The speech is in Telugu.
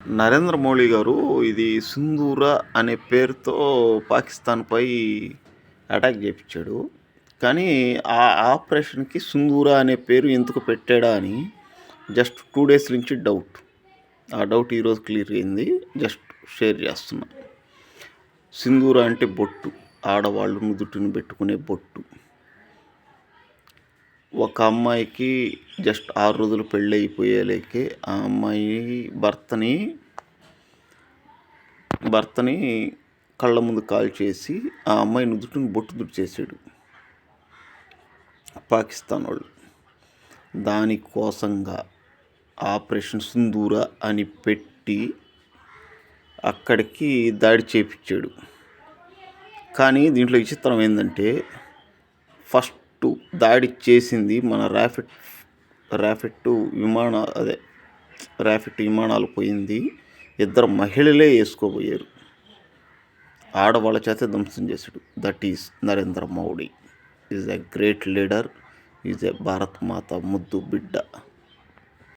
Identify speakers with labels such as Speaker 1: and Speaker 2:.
Speaker 1: నరేంద్ర మోడీ గారు ఇది సింధూర అనే పేరుతో పాకిస్తాన్‌పై అటాక్ చేపిచ్చాడు. కానీ ఆ ఆపరేషన్‌కి సింధూర అనే పేరు ఎందుకు పెట్టాడా అని జస్ట్ 2 డేస్ నుంచి డౌట్. ఆ డౌట్ ఈరోజు క్లియర్ అయింది. జస్ట్ షేర్ చేస్తున్నా. సింధూర అంటే బొట్టు. ఆడవాళ్ళు నుదుటిన పెట్టుకునే బొట్టు. ఒక అమ్మాయికి జస్ట్ 6 రోజులు పెళ్ళైపోయేలేకే ఆ అమ్మాయి భర్తని కళ్ళ ముందు కాల్చేసి ఆ అమ్మాయి నుదుటిని బొట్టు దుడిచేసాడు పాకిస్తాన్ వాళ్ళు. దానికోసంగా ఆపరేషన్ సింధూర అని పెట్టి అక్కడికి దాడి చేపించాడు. కానీ దీంట్లో విచిత్రం ఏంటంటే ఫస్ట్ దాడి చేసింది మన ర్యాఫిట్ విమానాలు పోయింది. 2 మహిళలే వేసుకోబోయారు. ఆడవాళ్ళ చేత ధ్వంసం చేశాడు. That is Narendra Modi is a great leader. Is a Bharat మాత ముద్దు బిడ్డ.